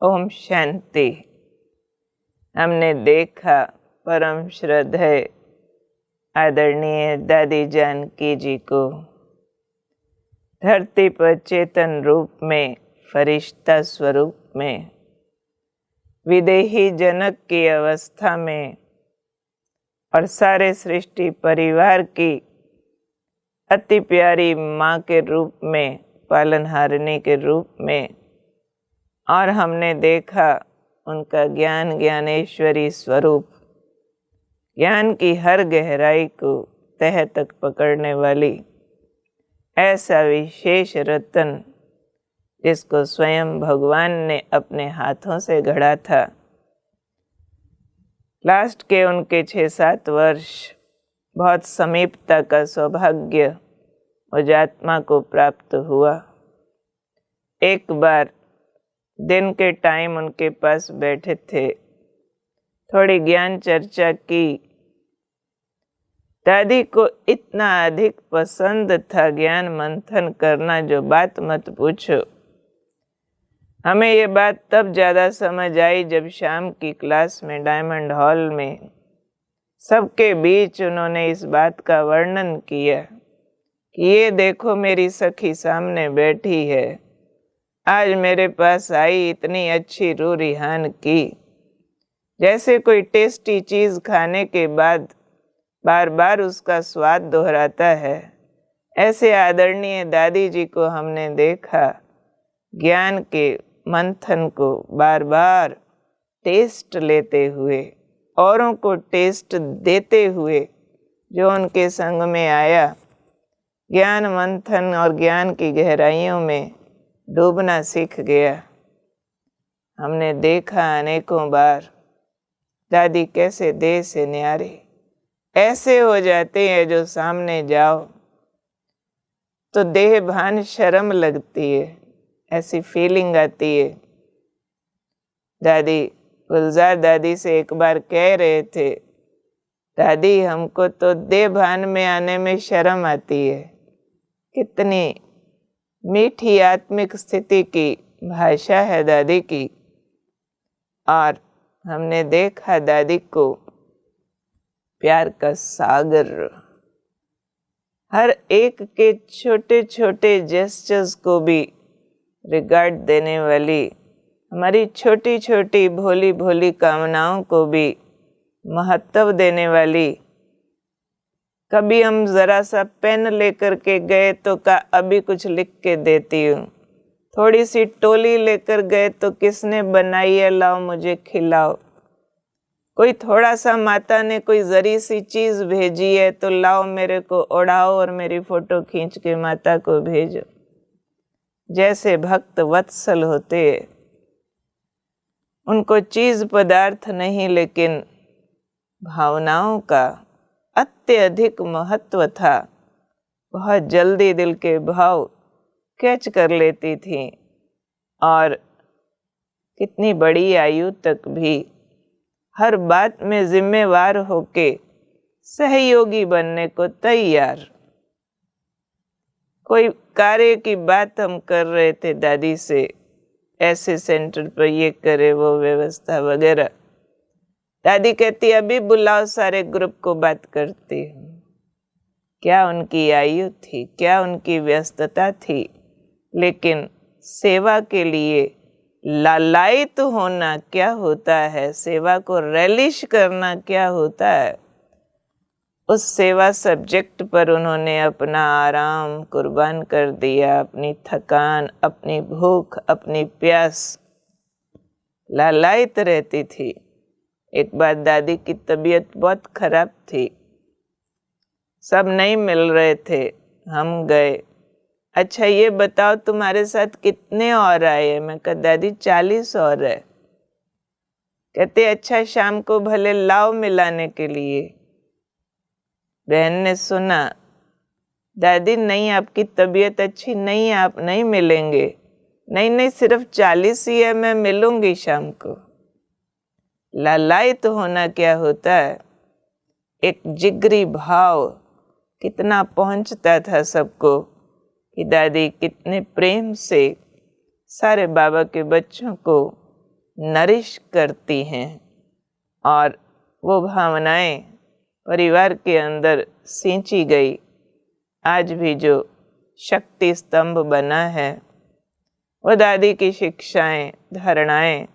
ओम शांति। हमने देखा परम श्रद्धेय आदरणीय दादी जानकी जी को धरती पर चेतन रूप में, फरिश्ता स्वरूप में, विदेही जनक की अवस्था में और सारे सृष्टि परिवार की अति प्यारी माँ के रूप में, पालनहारिणी के रूप में, और हमने देखा उनका ज्ञान ज्ञानेश्वरी स्वरूप, ज्ञान की हर गहराई को तह तक पकड़ने वाली ऐसा विशेष रत्न जिसको स्वयं भगवान ने अपने हाथों से गढ़ा था। लास्ट के उनके 6-7 वर्ष बहुत समीपता का सौभाग्य मुझ आत्मा को प्राप्त हुआ। एक बार दिन के टाइम उनके पास बैठे थे, थोड़ी ज्ञान चर्चा की। दादी को इतना अधिक पसंद था ज्ञान मंथन करना, जो बात मत पूछो। हमें ये बात तब ज़्यादा समझ आई जब शाम की क्लास में डायमंड हॉल में सबके बीच उन्होंने इस बात का वर्णन किया कि ये देखो मेरी सखी सामने बैठी है, आज मेरे पास आई, इतनी अच्छी रूह रिहान की। जैसे कोई टेस्टी चीज़ खाने के बाद बार बार उसका स्वाद दोहराता है, ऐसे आदरणीय दादी जी को हमने देखा ज्ञान के मंथन को बार बार टेस्ट लेते हुए, औरों को टेस्ट देते हुए। जो उनके संग में आया, ज्ञान मंथन और ज्ञान की गहराइयों में डूबना सीख गया। हमने देखा अनेकों बार दादी कैसे देह से न्यारे ऐसे हो जाते हैं, जो सामने जाओ तो देह भान शर्म लगती है, ऐसी फीलिंग आती है। दादी गुलजार दादी से एक बार कह रहे थे, दादी हमको तो देह भान में आने में शर्म आती है। कितनी मीठी आत्मिक स्थिति की भाषा है दादी की। और हमने देखा दादी को प्यार का सागर, हर एक के छोटे छोटे जेस्चर्स को भी रिगार्ड देने वाली, हमारी छोटी छोटी भोली भोली कामनाओं को भी महत्व देने वाली। कभी हम ज़रा सा पेन लेकर के गए तो अभी कुछ लिख के देती हूँ। थोड़ी सी टोली लेकर गए तो किसने बनाई है, लाओ मुझे खिलाओ। कोई थोड़ा सा माता ने कोई जरी सी चीज़ भेजी है तो लाओ मेरे को ओढ़ाओ और मेरी फ़ोटो खींच के माता को भेजो। जैसे भक्त वत्सल होते, उनको चीज़ पदार्थ नहीं लेकिन भावनाओं का अत्यधिक महत्व था। बहुत जल्दी दिल के भाव कैच कर लेती थी और कितनी बड़ी आयु तक भी हर बात में जिम्मेवार होके सहयोगी बनने को तैयार। कोई कार्य की बात हम कर रहे थे दादी से, ऐसे सेंटर पर ये करे वो व्यवस्था वगैरह, दादी कहती अभी बुलाओ सारे ग्रुप को, बात करती हूँ। क्या उनकी आयु थी, क्या उनकी व्यस्तता थी, लेकिन सेवा के लिए लालायित होना क्या होता है, सेवा को रेलिश करना क्या होता है, उस सेवा सब्जेक्ट पर उन्होंने अपना आराम कुर्बान कर दिया, अपनी थकान, अपनी भूख, अपनी प्यास, लालायित रहती थी। एक बार दादी की तबीयत बहुत खराब थी, सब नहीं मिल रहे थे, हम गए। अच्छा ये बताओ तुम्हारे साथ कितने और आए हैं? मैं कहा दादी 40 और है। कहते अच्छा शाम को भले लाओ मिलाने के लिए। बहन ने सुना, दादी नहीं आपकी तबीयत अच्छी नहीं है, आप नहीं मिलेंगे। नहीं नहीं सिर्फ 40 ही है, मैं मिलूंगी शाम को। लालायित होना क्या होता है, एक जिगरी भाव कितना पहुंचता था सबको कि दादी कितने प्रेम से सारे बाबा के बच्चों को नरिश करती हैं और वो भावनाएं परिवार के अंदर सिंची गई आज भी जो शक्ति स्तंभ बना है, वो दादी की शिक्षाएं, धारणाएं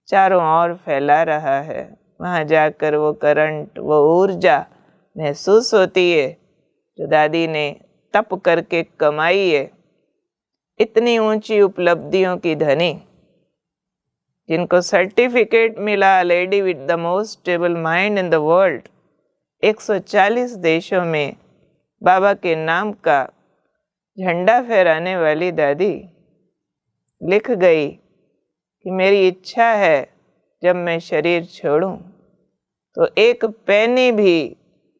चारों ओर फैला रहा है। वहाँ जाकर वो करंट, वो ऊर्जा महसूस होती है जो दादी ने तप करके कमाई है। इतनी ऊंची उपलब्धियों की धनी, जिनको सर्टिफिकेट मिला lady with the most stable mind in the world, 140 देशों में बाबा के नाम का झंडा फहराने वाली दादी लिख गई कि मेरी इच्छा है जब मैं शरीर छोड़ूं तो एक पैनी भी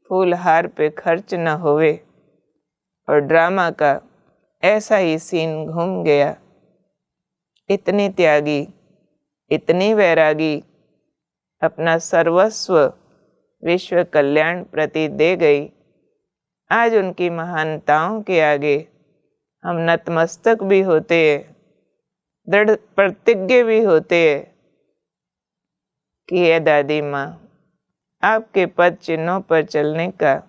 फूलहार पे खर्च न होवे। और ड्रामा का ऐसा ही सीन घूम गया। इतनी त्यागी, इतनी वैरागी, अपना सर्वस्व विश्व कल्याण प्रति दे गई। आज उनकी महानताओं के आगे हम नतमस्तक भी होते हैं, दृढ़ प्रतिज्ञ भी होते हैं कि ये दादी माँ, आपके पद चिन्हों पर चलने का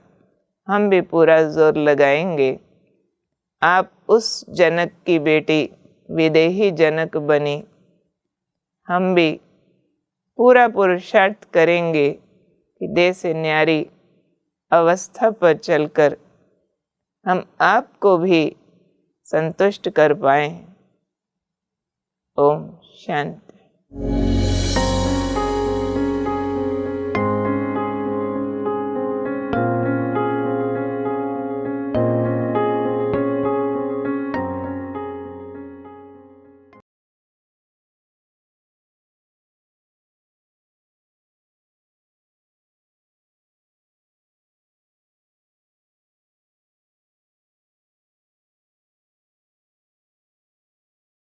हम भी पूरा जोर लगाएंगे। आप उस जनक की बेटी विदेही जनक बनी, हम भी पूरा पुरुषार्थ करेंगे कि देह से न्यारी अवस्था पर चलकर हम आपको भी संतुष्ट कर पाएं। ओम शांति।